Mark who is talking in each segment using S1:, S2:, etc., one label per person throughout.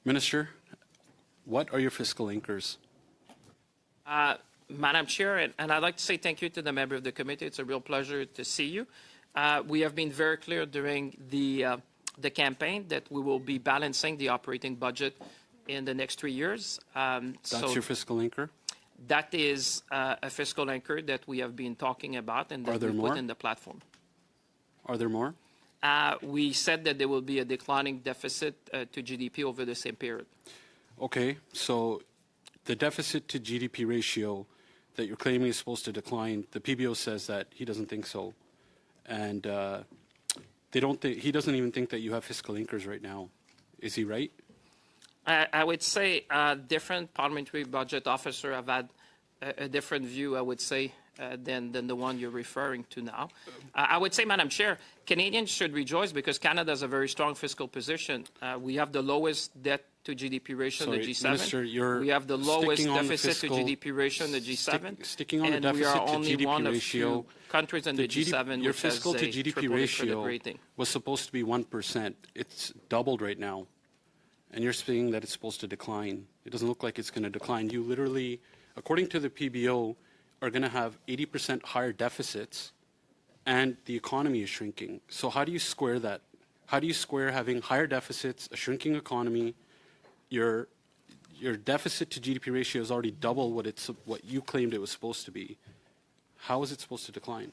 S1: Minister, what are your fiscal anchors?
S2: Madam Chair, and I'd like to say thank you to the member of the committee. It's a real pleasure to see you. We have been very clear during the campaign that we will be balancing the operating budget in the next 3 years.
S1: That's your fiscal anchor?
S2: That is a fiscal anchor that we have been talking about and that we put in the platform.
S1: Are there more?
S2: We said that there will be a declining deficit to GDP over the same period. Okay,
S1: so the deficit to GDP ratio that you're claiming is supposed to decline, the PBO says that he doesn't think so. And he doesn't even think that you have fiscal anchors right now. Is he right?
S2: I would say different parliamentary budget officers have had a different view, I would say, than the one you're referring to now. I would say, Madam Chair, Canadians should rejoice because Canada has a very strong fiscal position. We have the lowest debt to GDP ratio in the G7.
S1: Minister,
S2: we have the lowest deficit to GDP ratio in the G7.
S1: Sticking on the deficit
S2: we are
S1: to
S2: only
S1: GDP
S2: one
S1: ratio,
S2: of two countries in the G7
S1: your
S2: which
S1: fiscal
S2: has
S1: to
S2: a
S1: GDP ratio was supposed to be 1%. It's doubled right now. And you're saying that it's supposed to decline. It doesn't look like it's going to decline. You literally, according to the PBO, are going to have 80% higher deficits, and the economy is shrinking. So how do you square that? How do you square having higher deficits, a shrinking economy? Your deficit to GDP ratio is already double what you claimed it was supposed to be. How is it supposed to decline?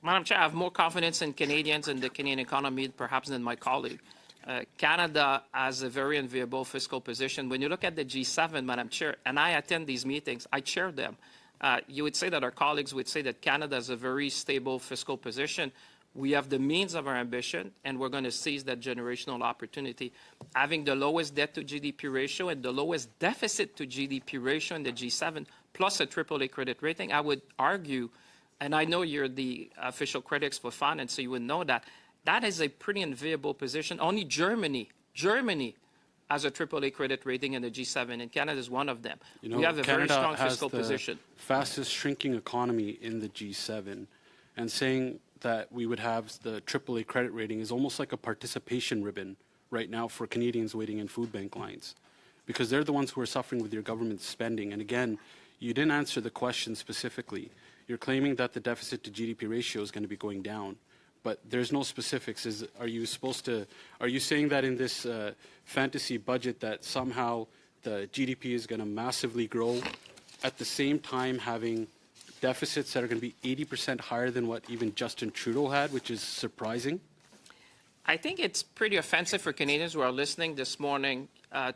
S2: Madam Chair, I have more confidence in Canadians and the Canadian economy perhaps than my colleague. Canada has a very enviable fiscal position. When you look at the G7, Madam Chair, and I attend these meetings, I chair them, you would say that our colleagues would say that Canada has a very stable fiscal position. We have the means of our ambition, and we're going to seize that generational opportunity. Having the lowest debt to GDP ratio and the lowest deficit to GDP ratio in the G7, plus a AAA credit rating, I would argue, and I know you're the official critics for finance, so you would know that, that is a pretty enviable position. Only Germany has a AAA credit rating in the G7, and Canada is one of them.
S1: You know,
S2: we have a
S1: Canada
S2: very strong
S1: has
S2: fiscal
S1: the
S2: position.
S1: Fastest shrinking economy in the G7, and saying that we would have the AAA credit rating is almost like a participation ribbon right now for Canadians waiting in food bank lines, because they're the ones who are suffering with your government spending. And again, you didn't answer the question specifically. You're claiming that the deficit to GDP ratio is going to be going down, but there's no specifics. Are you saying that in this fantasy budget that somehow the GDP is going to massively grow at the same time having deficits that are going to be 80% higher than what even Justin Trudeau had, which is surprising?
S2: I think it's pretty offensive for Canadians who are listening this morning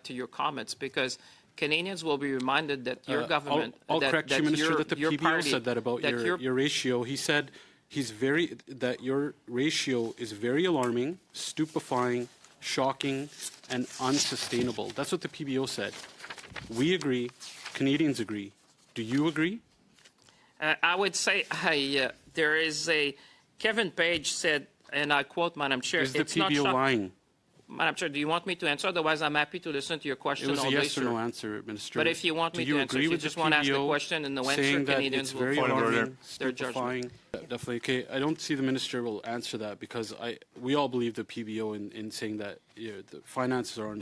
S2: to your comments, because Canadians will be reminded that your government,
S1: I'll correct you, Minister, that the PBO
S2: party,
S1: said that about your ratio. He said that your ratio is very alarming, stupefying, shocking, and unsustainable. That's what the PBO said. We agree. Canadians agree. Do you agree?
S2: I would say there is Kevin Page said, and I quote, Madam Chair,
S1: is the PBO lying?
S2: Madam Chair, do you want me to answer? Otherwise, I'm happy to listen to your question all day.
S1: It was a yes or no answer, Minister.
S2: But if you want me to answer, if you just want to ask the question and the answer, Canadians will follow their judgment.
S1: Definitely. Okay, I don't see the Minister will answer that, because we all believe the PBO in saying that the finances are unsustainable.